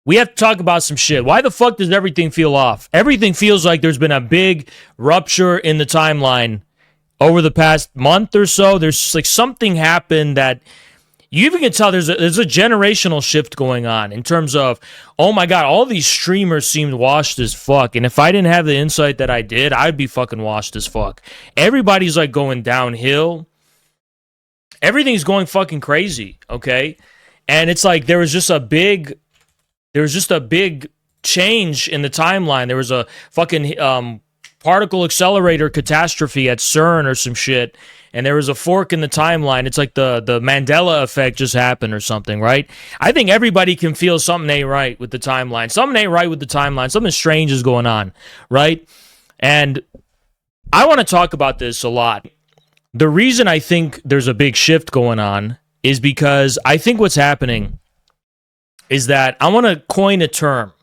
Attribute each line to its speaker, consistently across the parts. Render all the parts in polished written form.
Speaker 1: we have to talk about some shit. Why the fuck does everything feel off? Everything feels like there's been a big rupture in the timeline over the past month or so. There's like something happened that you even can tell there's a generational shift going on in terms of, oh my God, all these streamers seemed washed as fuck. And if I didn't have the insight that I did, I'd be fucking washed as fuck. Everybody's like going downhill. Everything's going fucking crazy, okay? And it's like there was just a big change in the timeline. There was a fucking particle accelerator catastrophe at CERN or some shit, and there was a fork in the timeline. It's like the Mandela effect just happened or something, right? I think everybody can feel something ain't right with the timeline. Something ain't right with the timeline. Something strange is going on, right? And I want to talk about this a lot. The reason I think there's a big shift going on is because I think what's happening is that I want to coin a term.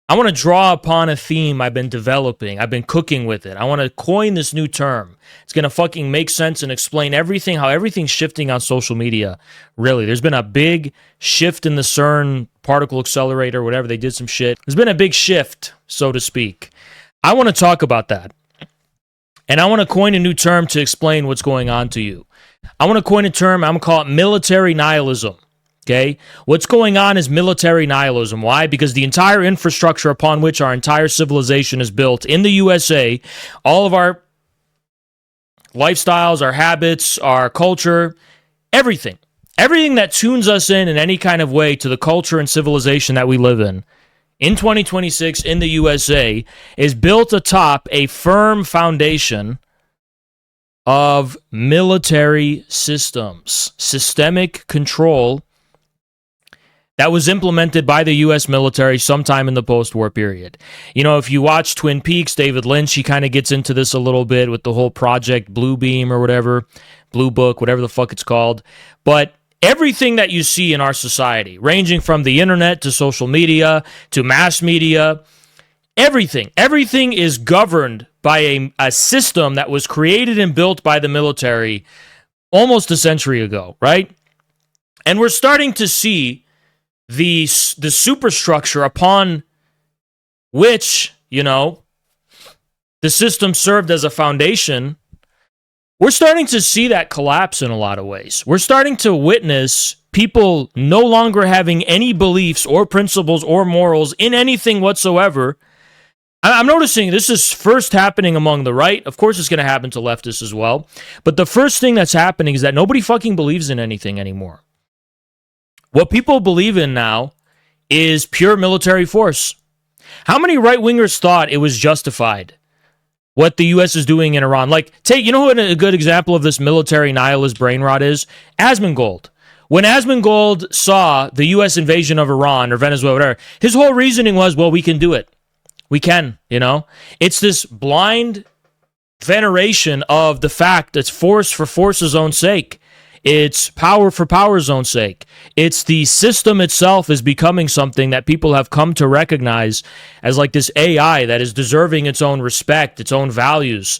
Speaker 1: I want to draw upon a theme I've been developing. I've been cooking with it. I want to coin this new term. It's going to fucking make sense and explain everything, how everything's shifting on social media. Really, there's been a big shift in the CERN particle accelerator, whatever, they did some shit. There's been a big shift, so to speak. I want to talk about that. And I want to coin a new term to explain what's going on to you. I want to coin a term, I'm going to call it military nihilism. Okay, what's going on is military nihilism. Why? Because the entire infrastructure upon which our entire civilization is built in the USA, all of our lifestyles, our habits, our culture, everything that tunes us in any kind of way to the culture and civilization that we live in 2026 in the USA is built atop a firm foundation of military systems, systemic control that was implemented by the U.S. military sometime in the post-war period. You know, if you watch Twin Peaks, David Lynch, he kind of gets into this a little bit with the whole Project Bluebeam or whatever, Blue Book, whatever the fuck it's called. But everything that you see in our society, ranging from the internet to social media to mass media, everything is governed by a system that was created and built by the military almost a century ago, right? And we're starting to see the superstructure upon which, you know, the system served as a foundation. We're starting to see that collapse in a lot of ways. We're starting to witness people no longer having any beliefs or principles or morals in anything whatsoever. I'm noticing this is first happening among the right. Of course, it's going to happen to leftists as well. But the first thing that's happening is that nobody fucking believes in anything anymore. What people believe in now is pure military force. How many right-wingers thought it was justified what the U.S. is doing in Iran? Like, you know what a good example of this military nihilist brain rot is? Asmongold. When Asmongold saw the U.S. invasion of Iran or Venezuela, whatever, his whole reasoning was, well, we can do it. We can, you know? It's this blind veneration of the fact it's force for force's own sake. It's power for power's own sake. It's the system itself is becoming something that people have come to recognize as like this AI that is deserving its own respect, its own values.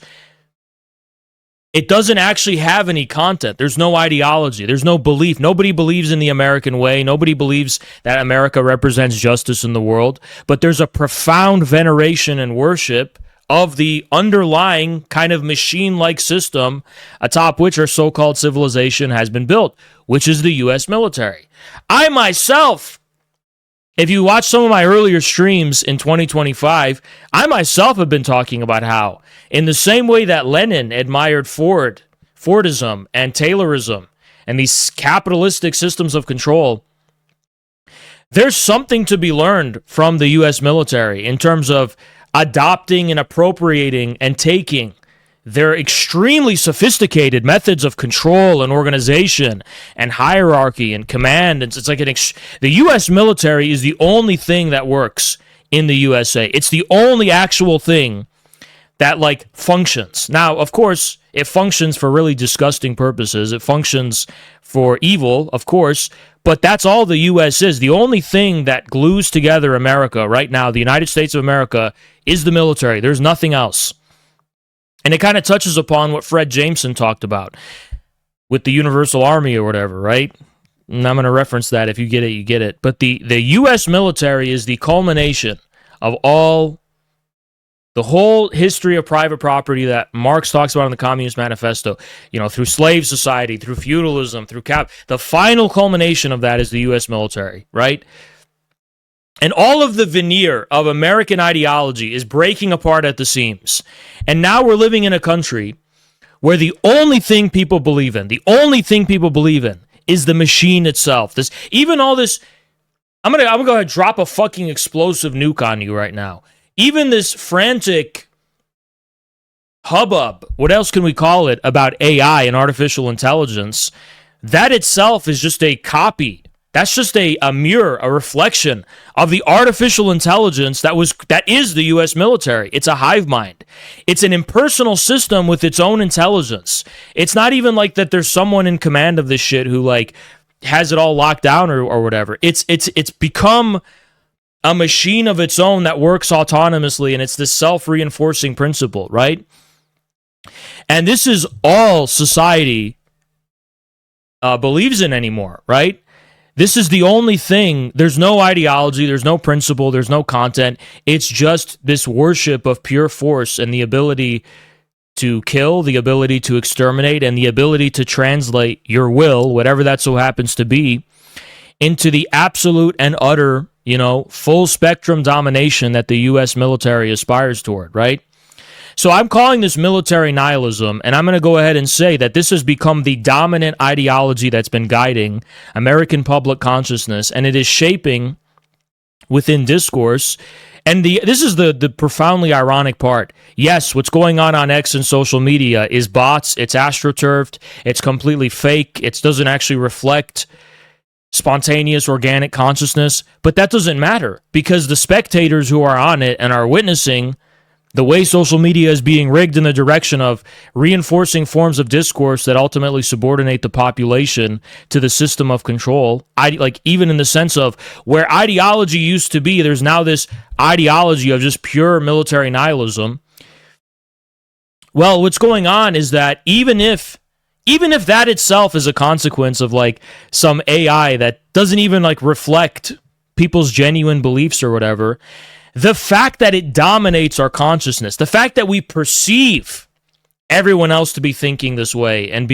Speaker 1: It doesn't actually have any content. There's no ideology. There's no belief. Nobody believes in the American way. Nobody believes that America represents justice in the world. But there's a profound veneration and worship of the underlying kind of machine-like system atop which our so-called civilization has been built, which is the U.S. military. I myself, if you watch some of my earlier streams in 2025, I myself have been talking about how, in the same way that Lenin admired Fordism and Taylorism and these capitalistic systems of control, there's something to be learned from the U.S. military in terms of adopting and appropriating and taking their extremely sophisticated methods of control and organization and hierarchy and command. And it's like the U.S. military is the only thing that works in the USA. It's the only actual thing that like functions. Now, of course, it functions for really disgusting purposes. It functions for evil, of course, but that's all the U.S. is. The only thing that glues together America right now, the United States of America, is the military. There's nothing else. And it kind of touches upon what Fred Jameson talked about with the Universal Army or whatever, right? And I'm going to reference that. If you get it, you get it. But the U.S. military is the culmination of the whole history of private property that Marx talks about in the Communist Manifesto, through slave society, through feudalism, through the final culmination of that is the U.S. military, right? And all of the veneer of American ideology is breaking apart at the seams. And now we're living in a country where the only thing people believe in, is the machine itself. I'm gonna go ahead and drop a fucking explosive nuke on you right now. Even this frantic hubbub, what else can we call it, about AI and artificial intelligence, that itself is just a copy. That's just a mirror, a reflection of the artificial intelligence that is the U.S. military. It's a hive mind. It's an impersonal system with its own intelligence. It's not even like that there's someone in command of this shit who has it all locked down or whatever. It's become a machine of its own that works autonomously, and it's this self-reinforcing principle, right? And this is all society believes in anymore, right? This is the only thing. There's no ideology, there's no principle, there's no content. It's just this worship of pure force and the ability to kill, the ability to exterminate, and the ability to translate your will, whatever that so happens to be, into the absolute and utter, full spectrum domination that the U.S. military aspires toward, right? So I'm calling this military nihilism, and I'm going to go ahead and say that this has become the dominant ideology that's been guiding American public consciousness, and it is shaping within discourse. And this is the profoundly ironic part. Yes, what's going on X and social media is bots, it's astroturfed, it's completely fake, it doesn't actually reflect spontaneous organic consciousness, but that doesn't matter, because the spectators who are on it and are witnessing the way social media is being rigged in the direction of reinforcing forms of discourse that ultimately subordinate the population to the system of control, even in the sense of where ideology used to be, there's now this ideology of just pure military nihilism. Well, what's going on is that even if that itself is a consequence of some AI that doesn't even reflect people's genuine beliefs or whatever, the fact that it dominates our consciousness, the fact that we perceive everyone else to be thinking this way and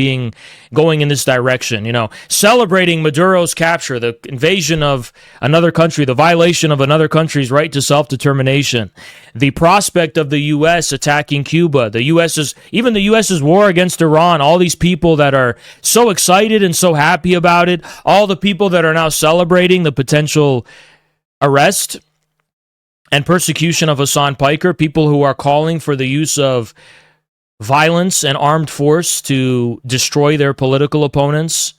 Speaker 1: going in this direction, celebrating Maduro's capture, the invasion of another country, the violation of another country's right to self-determination, the prospect of the U.S. attacking Cuba, even the U.S.'s war against Iran, all these people that are so excited and so happy about it, all the people that are now celebrating the potential arrest and persecution of Hasan Piker, people who are calling for the use of violence and armed force to destroy their political opponents.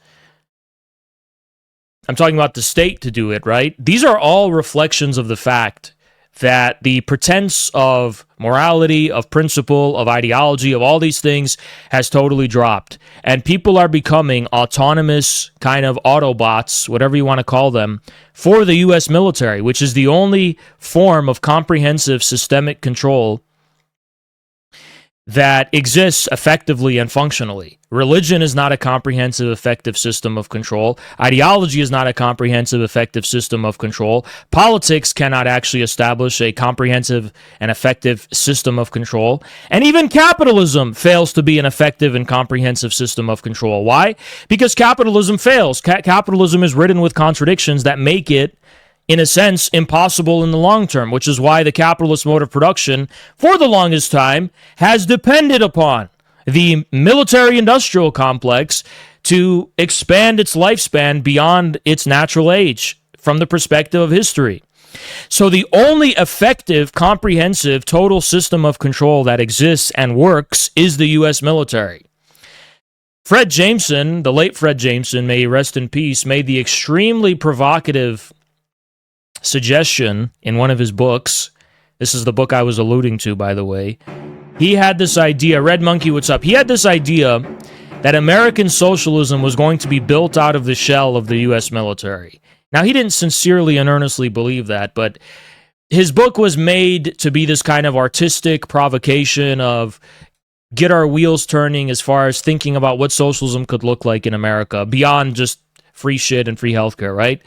Speaker 1: I'm talking about the state to do it, right? These are all reflections of the fact that the pretense of morality, of principle, of ideology, of all these things has totally dropped. And people are becoming autonomous kind of Autobots, whatever you want to call them, for the U.S. military, which is the only form of comprehensive systemic control that exists effectively and functionally. Religion is not a comprehensive, effective system of control. Ideology is not a comprehensive, effective system of control. Politics cannot actually establish a comprehensive and effective system of control. And even capitalism fails to be an effective and comprehensive system of control. Why? Because capitalism fails. Capitalism is ridden with contradictions that make it, in a sense, impossible in the long term, which is why the capitalist mode of production, for the longest time, has depended upon the military-industrial complex to expand its lifespan beyond its natural age from the perspective of history. So the only effective, comprehensive, total system of control that exists and works is the U.S. military. Fred Jameson, the late Fred Jameson, may he rest in peace, made the extremely provocative suggestion in one of his books. This is the book I was alluding to, by the way. He had this idea, Red Monkey, what's up? He had this idea that American socialism was going to be built out of the shell of the U.S. military. Now, he didn't sincerely and earnestly believe that, but his book was made to be this kind of artistic provocation of get our wheels turning as far as thinking about what socialism could look like in America, beyond just free shit and free healthcare, right?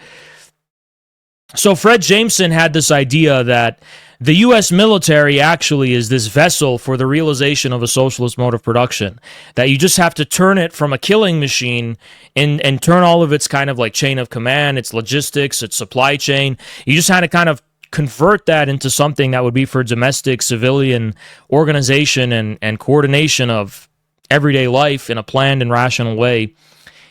Speaker 1: So Fred Jameson had this idea that the U.S. military actually is this vessel for the realization of a socialist mode of production, that you just have to turn it from a killing machine and turn all of its kind of like chain of command, its logistics, its supply chain. You just had to kind of convert that into something that would be for domestic civilian organization and coordination of everyday life in a planned and rational way.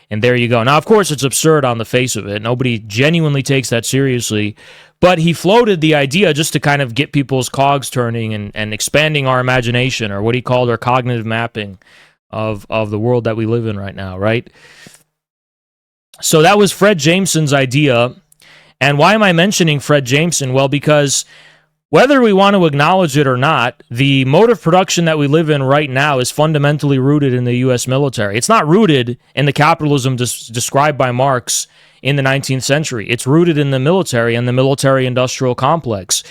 Speaker 1: And there you go. Now, of course, it's absurd on the face of it. Nobody genuinely takes that seriously. But he floated the idea just to kind of get people's cogs turning and expanding our imagination, or what he called our cognitive mapping of the world that we live in right now, right? So that was Fred Jameson's idea. And why am I mentioning Fred Jameson? Well, because whether we want to acknowledge it or not, the mode of production that we live in right now is fundamentally rooted in the U.S. military. It's not rooted in the capitalism described by Marx in the 19th century. It's rooted in the military and the military-industrial complex.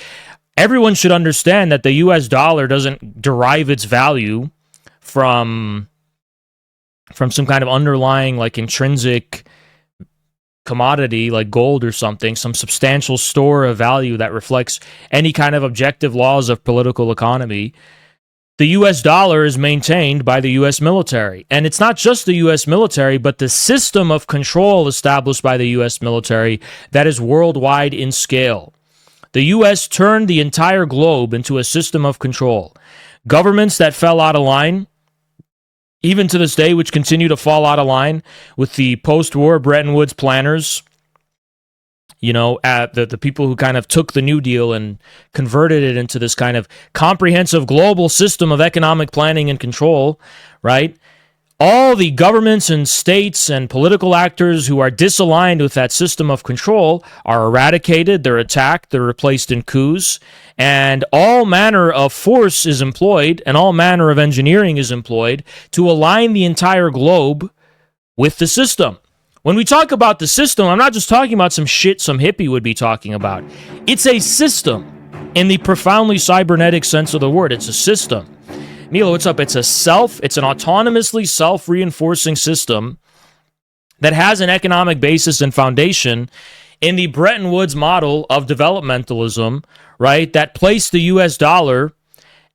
Speaker 1: Everyone should understand that the U.S. dollar doesn't derive its value from some kind of underlying, like, intrinsic commodity like gold or something, some substantial store of value that reflects any kind of objective laws of political economy. The US dollar is maintained by the US military. And it's not just the US military, but the system of control established by the US military that is worldwide in scale. The US turned the entire globe into a system of control. Governments that fell out of line, even to this day, which continue to fall out of line with the post-war Bretton Woods planners, you know, the people who kind of took the New Deal and converted it into this kind of comprehensive global system of economic planning and control, right? All the governments and states and political actors who are disaligned with that system of control are eradicated, they're attacked, they're replaced in coups, and all manner of force is employed and all manner of engineering is employed to align the entire globe with the system. When we talk about the system, I'm not just talking about some shit some hippie would be talking about. It's a system in the profoundly cybernetic sense of the word. It's a system. Milo, what's up? It's an autonomously self-reinforcing system that has an economic basis and foundation in the Bretton Woods model of developmentalism, right? That placed the US dollar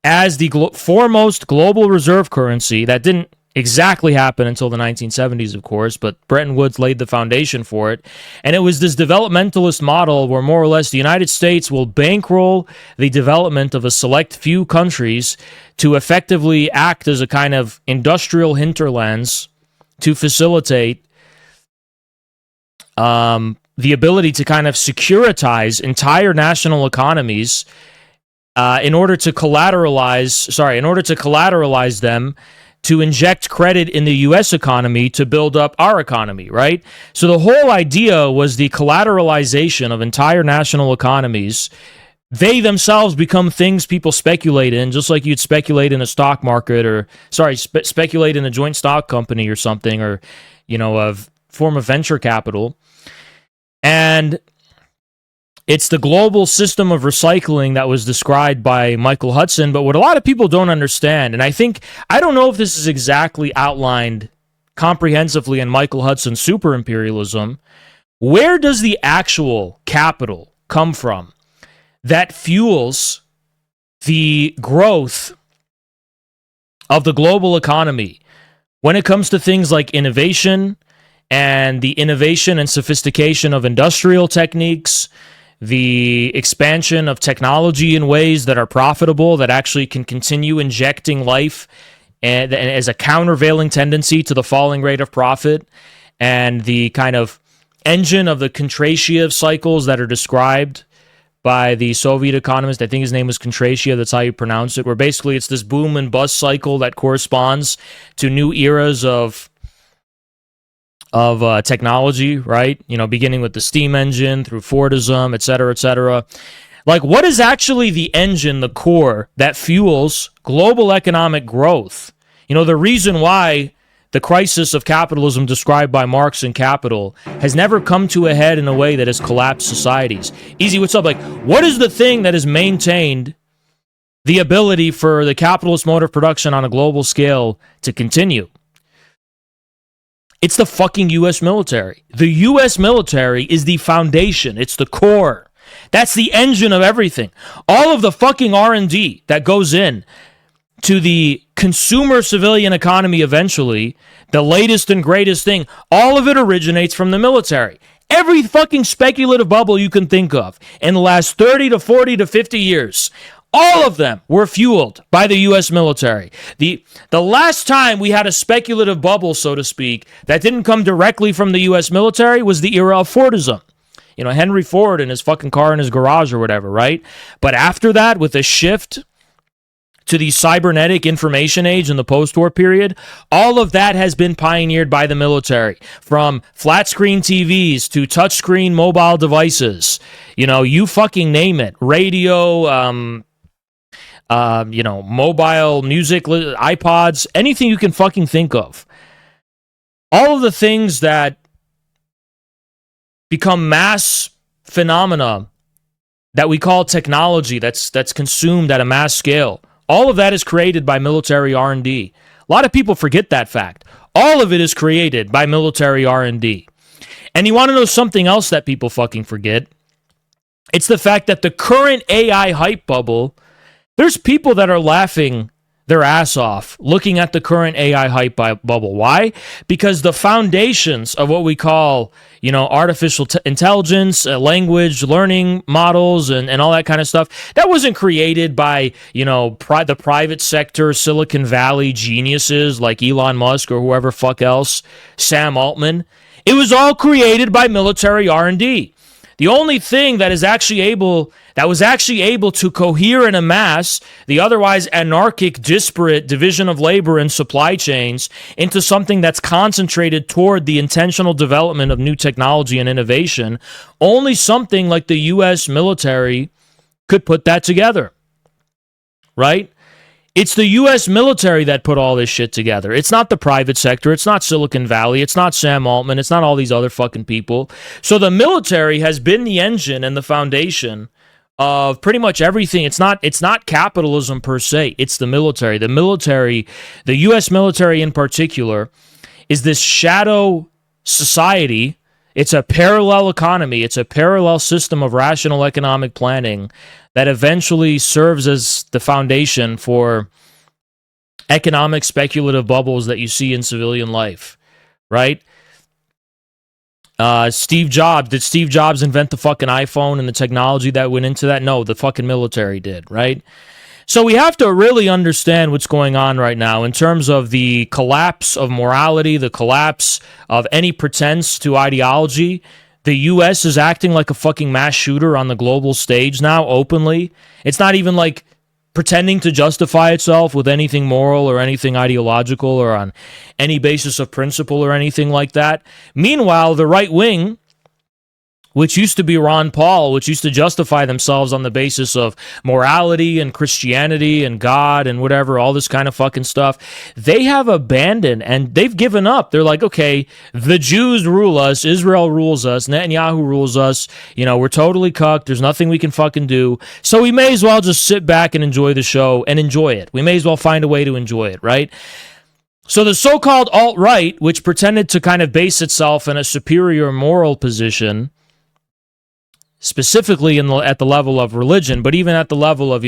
Speaker 1: as the foremost global reserve currency. That didn't exactly happen until the 1970s, of course, but Bretton Woods laid the foundation for it. And it was this developmentalist model where more or less the United States will bankroll the development of a select few countries to effectively act as a kind of industrial hinterlands to facilitate the ability to kind of securitize entire national economies in order to collateralize them, to inject credit in the U.S. economy to build up our economy, right? So the whole idea was the collateralization of entire national economies. They themselves become things people speculate in, just like you'd speculate in a stock market or, speculate in a joint stock company or something, or, you know, a form of venture capital. And it's the global system of recycling that was described by Michael Hudson, but what a lot of people don't understand, and I don't know if this is exactly outlined comprehensively in Michael Hudson's Super Imperialism, where does the actual capital come from that fuels the growth of the global economy when it comes to things like innovation and the innovation and sophistication of industrial techniques, the expansion of technology in ways that are profitable, that actually can continue injecting life and as a countervailing tendency to the falling rate of profit, and the kind of engine of the Kontrashiev cycles that are described by the Soviet economist. I think his name was Kontrashiev, that's how you pronounce it, where basically it's this boom and bust cycle that corresponds to new eras of technology, right? You know, beginning with the steam engine through Fordism, et cetera, et cetera. Like, what is actually the engine, the core that fuels global economic growth? You know, the reason why the crisis of capitalism described by Marx in Capital has never come to a head in a way that has collapsed societies. Easy, what's up? Like, what is the thing that has maintained the ability for the capitalist mode of production on a global scale to continue? It's the fucking U.S. military. The U.S. military is the foundation. It's the core. That's the engine of everything. All of the fucking R&D that goes in to the consumer civilian economy eventually, the latest and greatest thing, all of it originates from the military. Every fucking speculative bubble you can think of in the last 30 to 40 to 50 years, all of them were fueled by the U.S. military. The last time we had a speculative bubble, so to speak, that didn't come directly from the U.S. military was the era of Fordism. You know, Henry Ford and his fucking car in his garage or whatever, right? But after that, with a shift to the cybernetic information age in the post-war period, all of that has been pioneered by the military. From flat screen TVs to touchscreen mobile devices, you know, you fucking name it. Radio, mobile music, iPods, anything you can fucking think of. All of the things that become mass phenomena that we call technology, that's consumed at a mass scale. All of that is created by military R&D. A lot of people forget that fact. All of it is created by military R&D. And you want to know something else that people fucking forget? It's the fact that the current AI hype bubble, there's people that are laughing their ass off looking at the current AI hype bubble. Why? Because the foundations of what we call, artificial intelligence, language, learning models, and all that kind of stuff, that wasn't created by, the private sector, Silicon Valley geniuses like Elon Musk or whoever fuck else, Sam Altman. It was all created by military R&D. The only thing that was actually able to cohere and amass the otherwise anarchic, disparate division of labor and supply chains into something that's concentrated toward the intentional development of new technology and innovation, only something like the U.S. military could put that together, right? It's the U.S. military that put all this shit together. It's not the private sector. It's not Silicon Valley. It's not Sam Altman. It's not all these other fucking people. So the military has been the engine and the foundation of pretty much everything. It's not capitalism per se. It's the military. The military, the U.S. military in particular, is this shadow society. It's a parallel economy. It's a parallel system of rational economic planning that eventually serves as the foundation for economic speculative bubbles that you see in civilian life, right? Did Steve Jobs invent the fucking iPhone and the technology that went into that? No, the fucking military did, right? So we have to really understand what's going on right now in terms of the collapse of morality, the collapse of any pretense to ideology. The U.S. is acting like a fucking mass shooter on the global stage now, openly. It's not even like pretending to justify itself with anything moral or anything ideological or on any basis of principle or anything like that. Meanwhile, the right wing, which used to be Ron Paul, which used to justify themselves on the basis of morality and Christianity and God and whatever, all this kind of fucking stuff, they have abandoned and they've given up. They're like, okay, the Jews rule us, Israel rules us, Netanyahu rules us, we're totally cucked, there's nothing we can fucking do, so we may as well just sit back and enjoy the show and enjoy it. We may as well find a way to enjoy it, right? So the so-called alt-right, which pretended to kind of base itself in a superior moral position, specifically at the level of religion, but even at the level of,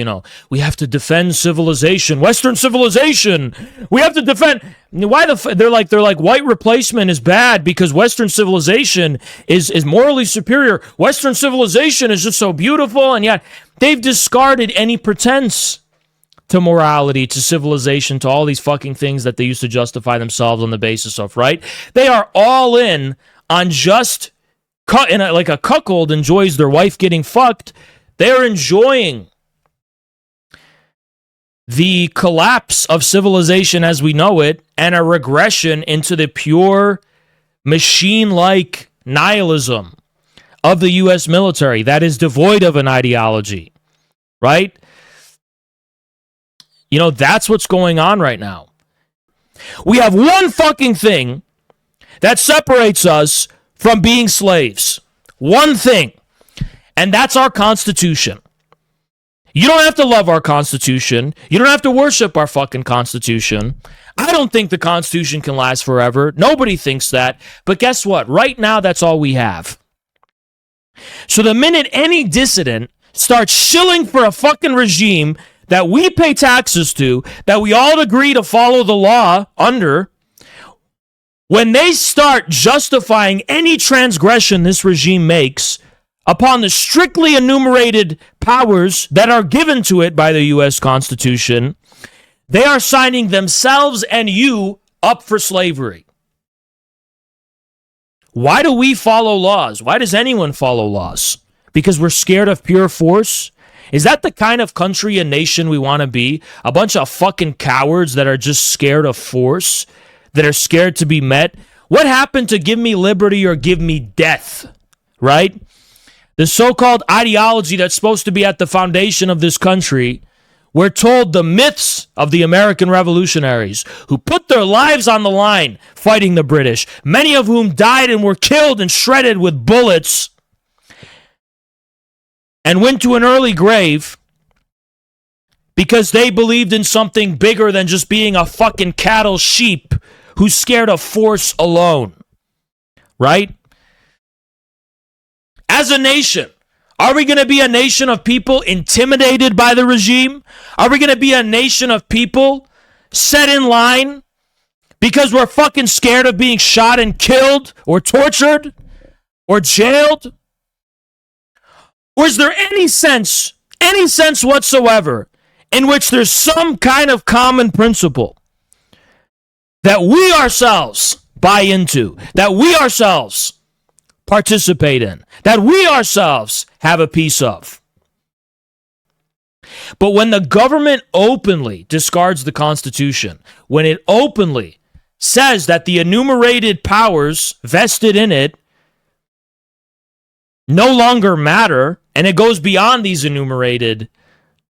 Speaker 1: we have to defend civilization, Western civilization. We have to defend. They're like white replacement is bad because Western civilization is morally superior. Western civilization is just so beautiful, and yet they've discarded any pretense to morality, to civilization, to all these fucking things that they used to justify themselves on the basis of, right? They are all in on just like a cuckold enjoys their wife getting fucked. They're enjoying the collapse of civilization as we know it and a regression into the pure machine-like nihilism of the U.S. military that is devoid of an ideology, right? That's what's going on right now. We have one fucking thing that separates us from being slaves. One thing. And that's our Constitution. You don't have to love our Constitution. You don't have to worship our fucking Constitution. I don't think the Constitution can last forever. Nobody thinks that. But guess what? Right now, that's all we have. So the minute any dissident starts shilling for a fucking regime that we pay taxes to, that we all agree to follow the law under, when they start justifying any transgression this regime makes upon the strictly enumerated powers that are given to it by the U.S. Constitution, they are signing themselves and you up for slavery. Why do we follow laws? Why does anyone follow laws? Because we're scared of pure force? Is that the kind of country and nation we want to be? A bunch of fucking cowards that are just scared of force? That are scared to be met? What happened to give me liberty or give me death? Right? The so-called ideology that's supposed to be at the foundation of this country, we're told the myths of the American revolutionaries who put their lives on the line fighting the British, many of whom died and were killed and shredded with bullets and went to an early grave because they believed in something bigger than just being a fucking cattle sheep who's scared of force alone. Right? As a nation, are we going to be a nation of people intimidated by the regime? Are we going to be a nation of people set in line because we're fucking scared of being shot and killed or tortured or jailed? Or is there any sense whatsoever in which there's some kind of common principle that we ourselves buy into, that we ourselves participate in, that we ourselves have a piece of? But when the government openly discards the Constitution, when it openly says that the enumerated powers vested in it no longer matter, and it goes beyond these enumerated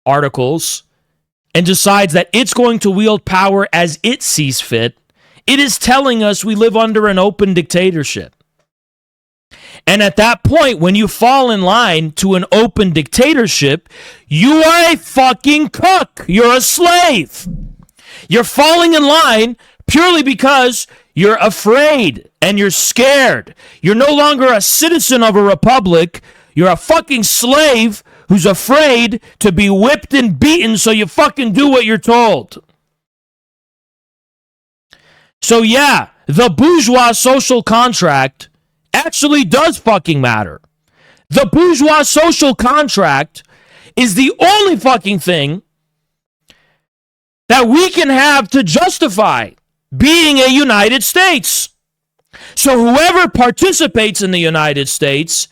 Speaker 1: articles and decides that it's going to wield power as it sees fit, it is telling us we live under an open dictatorship. And at that point, when you fall in line to an open dictatorship, you are a fucking cook. You're a slave. You're falling in line purely because you're afraid and you're scared. You're no longer a citizen of a republic. You're a fucking slave who's afraid to be whipped and beaten, so you fucking do what you're told. So yeah, the bourgeois social contract actually does fucking matter. The bourgeois social contract is the only fucking thing that we can have to justify being a United States. So whoever participates in the United States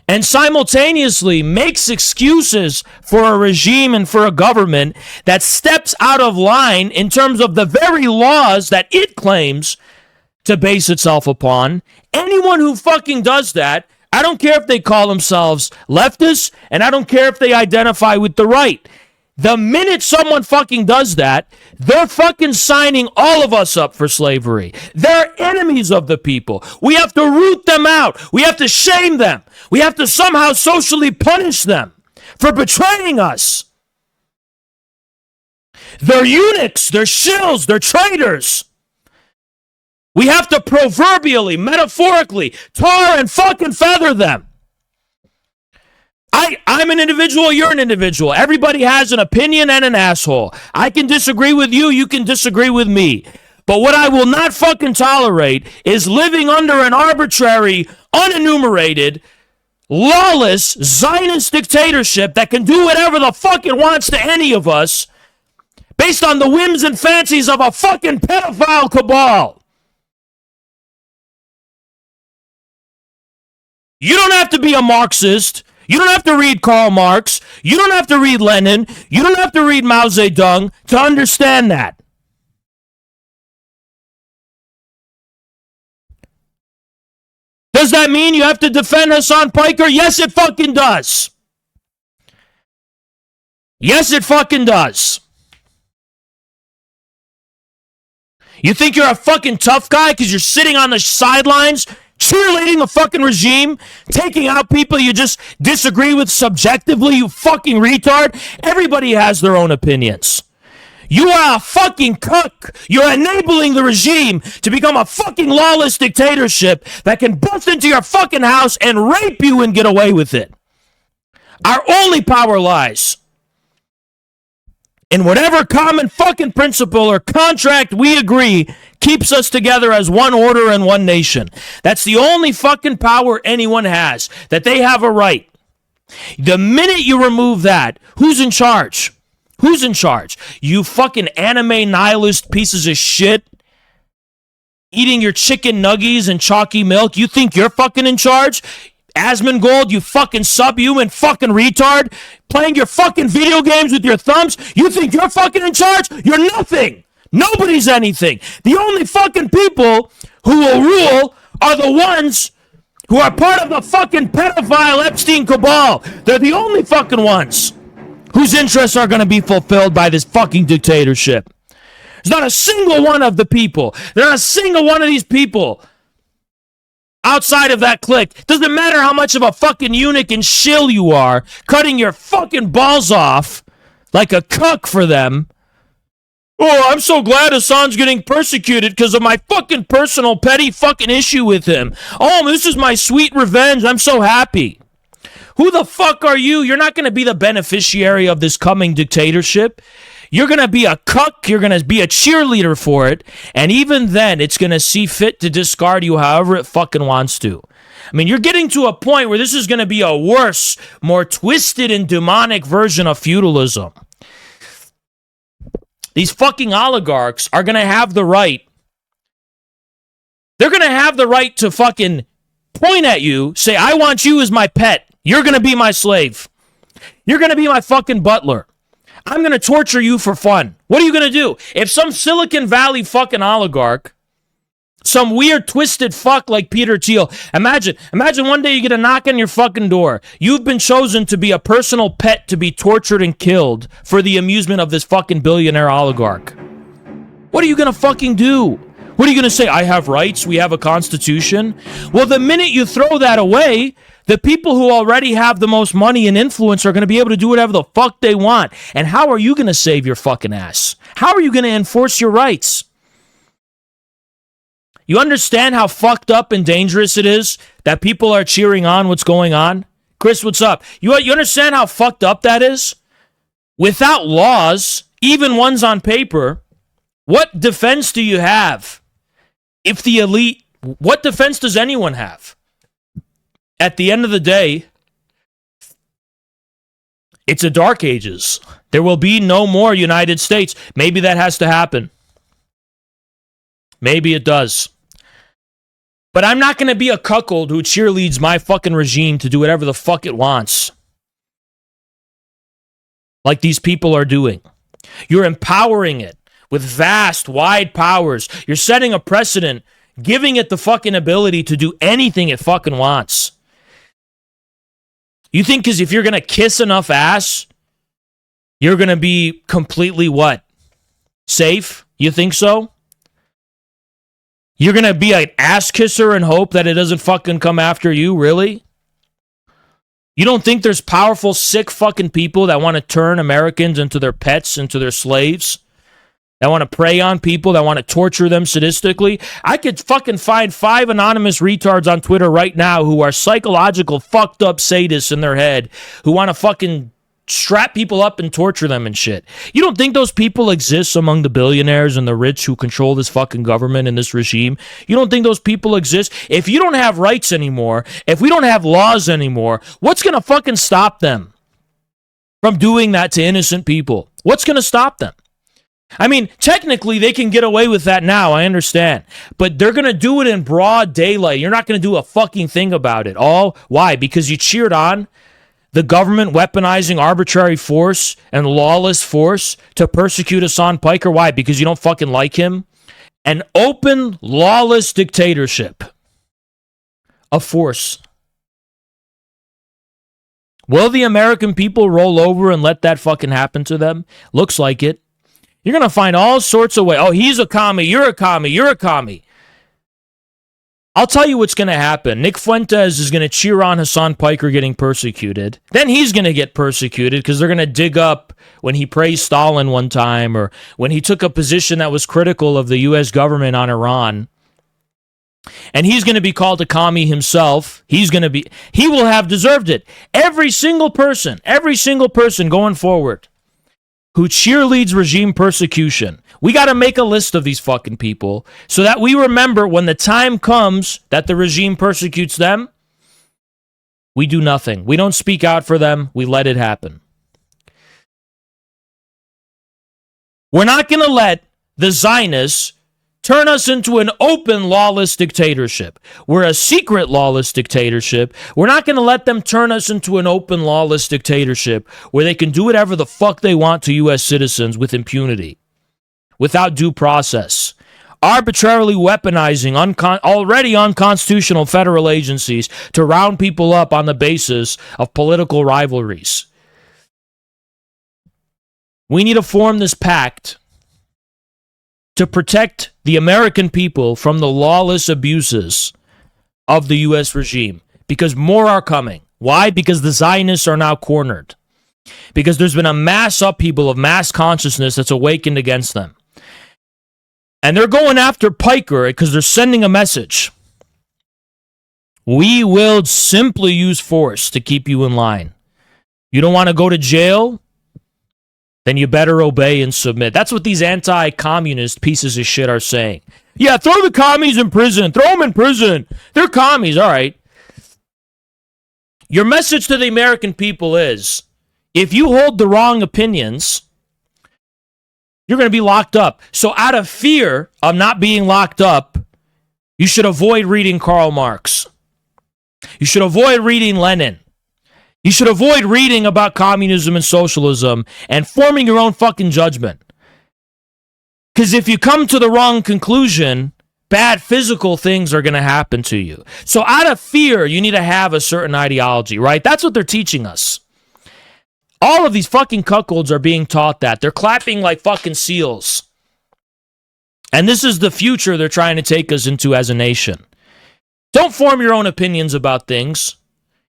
Speaker 1: and simultaneously makes excuses for a regime and for a government that steps out of line in terms of the very laws that it claims to base itself upon, anyone who fucking does that, I don't care if they call themselves leftists, and I don't care if they identify with the right. The minute someone fucking does that, they're fucking signing all of us up for slavery. They're enemies of the people. We have to root them out. We have to shame them. We have to somehow socially punish them for betraying us. They're eunuchs. They're shills. They're traitors. We have to proverbially, metaphorically, tar and fucking feather them. I'm an individual, you're an individual. Everybody has an opinion and an asshole. I can disagree with you, you can disagree with me. But what I will not fucking tolerate is living under an arbitrary, unenumerated, lawless, Zionist dictatorship that can do whatever the fuck it wants to any of us based on the whims and fancies of a fucking pedophile cabal. You don't have to be a Marxist. You don't have to read Karl Marx. You don't have to read Lenin. You don't have to read Mao Zedong to understand that. Does that mean you have to defend Hasan Piker? Yes, it fucking does. Yes, it fucking does. You think you're a fucking tough guy because you're sitting on the sidelines cheerleading a fucking regime, taking out people you just disagree with subjectively, you fucking retard. Everybody has their own opinions. You are a fucking cuck. You're enabling the regime to become a fucking lawless dictatorship that can bust into your fucking house and rape you and get away with it. Our only power lies in whatever common fucking principle or contract we agree keeps us together as one order and one nation. That's the only fucking power anyone has, that they have a right. The minute you remove that, who's in charge? Who's in charge? You fucking anime nihilist pieces of shit eating your chicken nuggies and chalky milk. You think you're fucking in charge? Asmongold, you fucking subhuman fucking retard, playing your fucking video games with your thumbs. You think you're fucking in charge? You're nothing. Nobody's anything. The only fucking people who will rule are the ones who are part of the fucking pedophile Epstein cabal. They're the only fucking ones whose interests are going to be fulfilled by this fucking dictatorship. There's not a single one of the people. There's not a single one of these people outside of that clique. Doesn't matter how much of a fucking eunuch and shill you are, cutting your fucking balls off like a cuck for them. Oh, I'm so glad Hasan's getting persecuted because of my fucking personal petty fucking issue with him. Oh, this is my sweet revenge. I'm so happy. Who the fuck are you? You're not going to be the beneficiary of this coming dictatorship. You're going to be a cuck. You're going to be a cheerleader for it. And even then, it's going to see fit to discard you however it fucking wants to. I mean, you're getting to a point where this is going to be a worse, more twisted and demonic version of feudalism. These fucking oligarchs are going to have the right. They're going to have the right to fucking point at you, say, I want you as my pet. You're going to be my slave. You're going to be my fucking butler. I'm going to torture you for fun. What are you going to do? If some Silicon Valley fucking oligarch, some weird twisted fuck like Peter Thiel, imagine one day you get a knock on your fucking door. You've been chosen to be a personal pet to be tortured and killed for the amusement of this fucking billionaire oligarch. What are you going to fucking do? What are you going to say? I have rights. We have a constitution. Well, the minute you throw that away, the people who already have the most money and influence are going to be able to do whatever the fuck they want. And how are you going to save your fucking ass? How are you going to enforce your rights? You understand how fucked up and dangerous it is that people are cheering on what's going on? Chris, what's up? You understand how fucked up that is? Without laws, even ones on paper, what defense do you have? If the elite, what defense does anyone have? At the end of the day, it's a dark ages. There will be no more United States. Maybe that has to happen. Maybe it does. But I'm not going to be a cuckold who cheerleads my fucking regime to do whatever the fuck it wants. Like these people are doing. You're empowering it with vast, wide powers. You're setting a precedent, giving it the fucking ability to do anything it fucking wants. You think because if you're going to kiss enough ass, you're going to be completely what? Safe? You think so? You're going to be an ass kisser and hope that it doesn't fucking come after you? Really? You don't think there's powerful, sick fucking people that want to turn Americans into their pets, into their slaves? That want to prey on people, that want to torture them sadistically? I could fucking find 5 anonymous retards on Twitter right now who are psychological fucked up sadists in their head who want to fucking strap people up and torture them and shit. You don't think those people exist among the billionaires and the rich who control this fucking government and this regime? You don't think those people exist? If you don't have rights anymore, if we don't have laws anymore, what's going to fucking stop them from doing that to innocent people? What's going to stop them? I mean, technically, they can get away with that now, I understand. But they're going to do it in broad daylight. You're not going to do a fucking thing about it. All why? Because you cheered on the government weaponizing arbitrary force and lawless force to persecute Hasan Piker. Why? Because you don't fucking like him? An open, lawless dictatorship of force. Will the American people roll over and let that fucking happen to them? Looks like it. You're going to find all sorts of ways. Oh, he's a commie. You're a commie. You're a commie. I'll tell you what's going to happen. Nick Fuentes is going to cheer on Hasan Piker getting persecuted. Then he's going to get persecuted because they're going to dig up when he praised Stalin one time or when he took a position that was critical of the U.S. government on Iran. And he's going to be called a commie himself. He will have deserved it. Every single person going forward who cheerleads regime persecution. We got to make a list of these fucking people so that we remember when the time comes that the regime persecutes them, we do nothing. We don't speak out for them. We let it happen. We're not going to let the Zionists turn us into an open lawless dictatorship. We're a secret lawless dictatorship. We're not going to let them turn us into an open lawless dictatorship where they can do whatever the fuck they want to U.S. citizens with impunity, without due process, arbitrarily weaponizing already unconstitutional federal agencies to round people up on the basis of political rivalries. We need to form this pact to protect the American people from the lawless abuses of the U.S. regime, because more are coming. Why? Because the Zionists are now cornered. Because there's been a mass upheaval of mass consciousness that's awakened against them. And they're going after Piker because they're sending a message. We will simply use force to keep you in line. You don't want to go to jail? Then you better obey and submit. That's what these anti-communist pieces of shit are saying. Yeah, throw the commies in prison. Throw them in prison. They're commies, all right. Your message to the American people is, if you hold the wrong opinions, you're going to be locked up. So out of fear of not being locked up, you should avoid reading Karl Marx. You should avoid reading Lenin. You should avoid reading about communism and socialism and forming your own fucking judgment. Because if you come to the wrong conclusion, bad physical things are going to happen to you. So out of fear, you need to have a certain ideology, right? That's what they're teaching us. All of these fucking cuckolds are being taught that. They're clapping like fucking seals. And this is the future they're trying to take us into as a nation. Don't form your own opinions about things.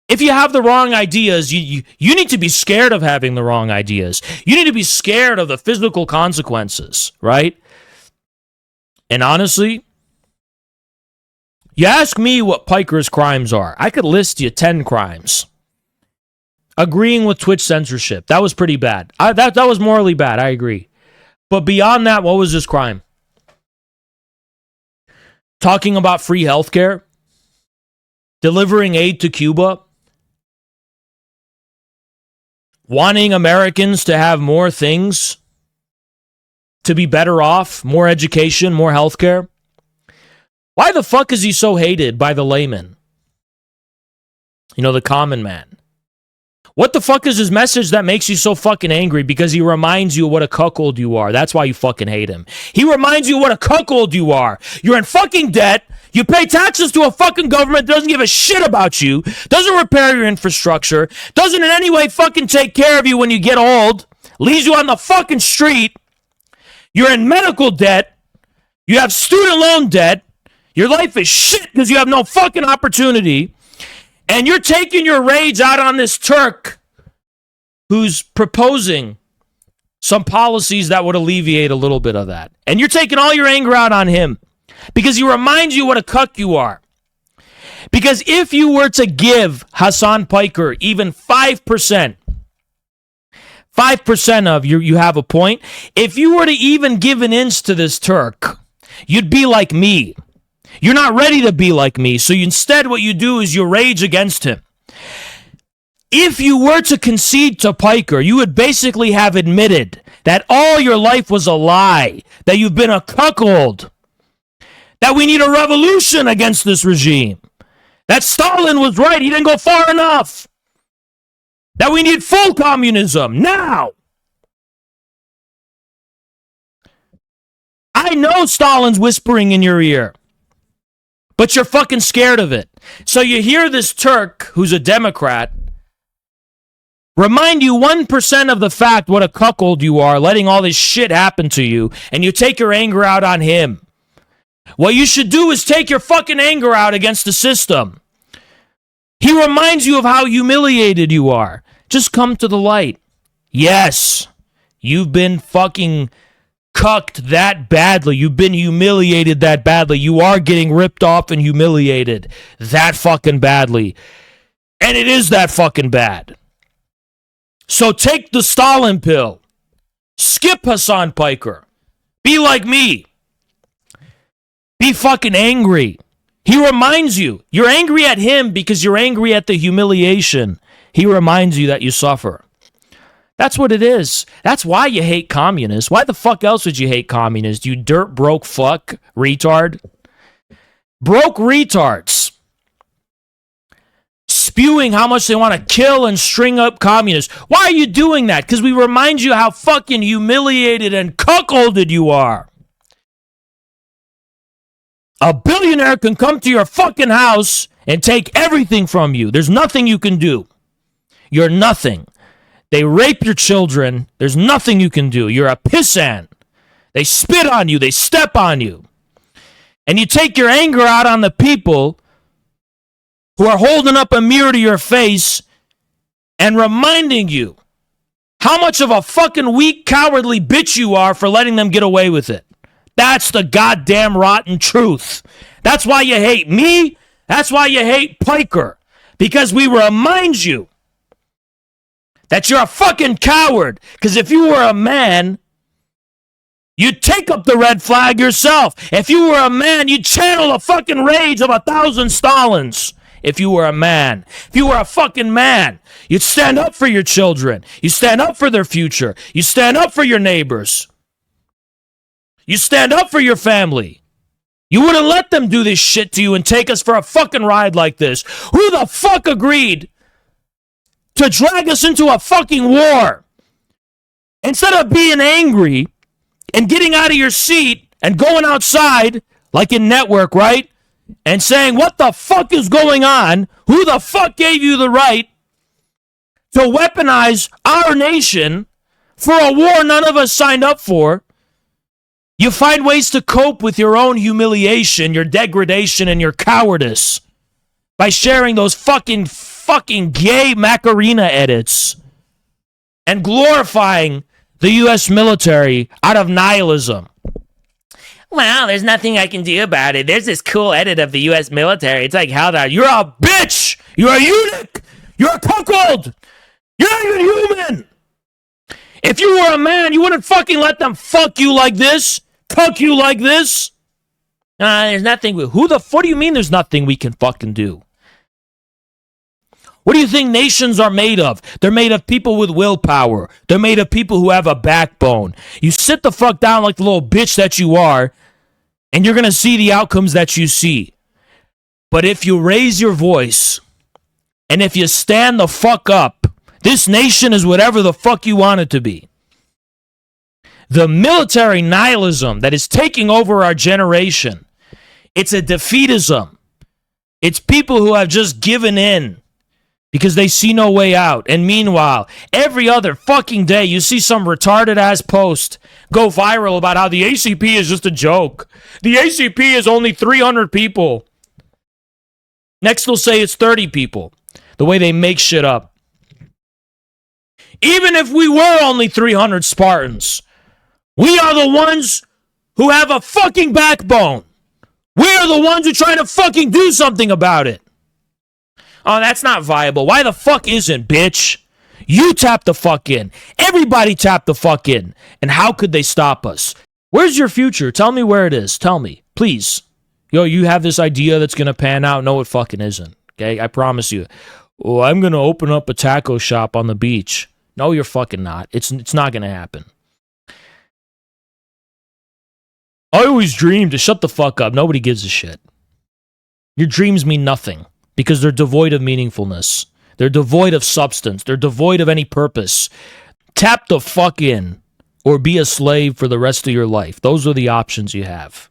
Speaker 1: If you have the wrong ideas, you need to be scared of having the wrong ideas. You need to be scared of the physical consequences, right? And honestly, you ask me what Piker's crimes are. I could list you 10 crimes. Agreeing with Twitch censorship. That was pretty bad. That was morally bad. I agree. But beyond that, what was his crime? Talking about free healthcare? Delivering aid to Cuba? Wanting Americans to have more things? To be better off? More education? More healthcare? Why the fuck is he so hated by the layman? You know, the common man. What the fuck is his message that makes you so fucking angry? Because he reminds you of what a cuckold you are. That's why you fucking hate him. He reminds you what a cuckold you are. You're in fucking debt. You pay taxes to a fucking government that doesn't give a shit about you, doesn't repair your infrastructure, doesn't in any way fucking take care of you when you get old, leaves you on the fucking street. You're in medical debt. You have student loan debt. Your life is shit because you have no fucking opportunity. And you're taking your rage out on this Turk who's proposing some policies that would alleviate a little bit of that. And you're taking all your anger out on him because he reminds you what a cuck you are. Because if you were to give Hasan Piker even 5%, 5% of you have a point. If you were to even give an inch to this Turk, you'd be like me. You're not ready to be like me, so instead what you do is you rage against him. If you were to concede to Piker, you would basically have admitted that all your life was a lie, that you've been a cuckold, that we need a revolution against this regime, that Stalin was right, he didn't go far enough, that we need full communism now. I know Stalin's whispering in your ear. But you're fucking scared of it. So you hear this Turk, who's a Democrat, remind you 1% of the fact what a cuckold you are, letting all this shit happen to you, and you take your anger out on him. What you should do is take your fucking anger out against the system. He reminds you of how humiliated you are. Just come to the light. Yes, you've been fucking cucked that badly. You've been humiliated that badly. You are getting ripped off and humiliated that fucking badly. And it is that fucking bad. So take the Stalin pill. Skip Hasan Piker. Be like me. Be fucking angry. He reminds you. You're angry at him because you're angry at the humiliation. He reminds you that you suffer. That's what it is. That's why you hate communists. Why the fuck else would you hate communists? You dirt broke fuck retard. Broke retards. Spewing how much they want to kill and string up communists. Why are you doing that? Because we remind you how fucking humiliated and cuckolded you are. A billionaire can come to your fucking house and take everything from you. There's nothing you can do. You're nothing. They rape your children. There's nothing you can do. You're a pissant. They spit on you. They step on you. And you take your anger out on the people who are holding up a mirror to your face and reminding you how much of a fucking weak, cowardly bitch you are for letting them get away with it. That's the goddamn rotten truth. That's why you hate me. That's why you hate Piker. Because we remind you that you're a fucking coward. Because if you were a man, you'd take up the red flag yourself. If you were a man, you'd channel the fucking rage of 1,000 Stalins. If you were a man. If you were a fucking man, you'd stand up for your children. You stand up for their future. You stand up for your neighbors. You stand up for your family. You wouldn't let them do this shit to you and take us for a fucking ride like this. Who the fuck agreed to drag us into a fucking war? Instead of being angry and getting out of your seat and going outside, like in Network, right? And saying, what the fuck is going on? Who the fuck gave you the right to weaponize our nation for a war none of us signed up for? You find ways to cope with your own humiliation, your degradation, and your cowardice by sharing those fucking gay Macarena edits and glorifying the U.S. military out of nihilism. Well, there's nothing I can do about it. There's this cool edit of the U.S. military. It's like, how the... You're a bitch! You're a eunuch! You're a cuckold! You're not even human! If you were a man, you wouldn't fucking let them fuck you like this, cuck you like this. There's nothing. What do you mean there's nothing we can fucking do? What do you think nations are made of? They're made of people with willpower. They're made of people who have a backbone. You sit the fuck down like the little bitch that you are, and you're going to see the outcomes that you see. But if you raise your voice, and if you stand the fuck up, this nation is whatever the fuck you want it to be. The military nihilism that is taking over our generation, it's a defeatism. It's people who have just given in because they see no way out. And meanwhile, every other fucking day, you see some retarded ass post go viral about how the ACP is just a joke. The ACP is only 300 people. Next they'll say it's 30 people. The way they make shit up. Even if we were only 300 Spartans, we are the ones who have a fucking backbone. We are the ones who try to fucking do something about it. Oh, that's not viable. Why the fuck isn't, bitch? You tap the fuck in. Everybody tap the fuck in. And how could they stop us? Where's your future? Tell me where it is. Tell me, please. Yo, you have this idea that's going to pan out. No, it fucking isn't. Okay, I promise you. Oh, I'm going to open up a taco shop on the beach. No, you're fucking not. It's not going to happen. I always dreamed to shut the fuck up. Nobody gives a shit. Your dreams mean nothing because they're devoid of meaningfulness. They're devoid of substance. They're devoid of any purpose. Tap the fuck in or be a slave for the rest of your life. Those are the options you have.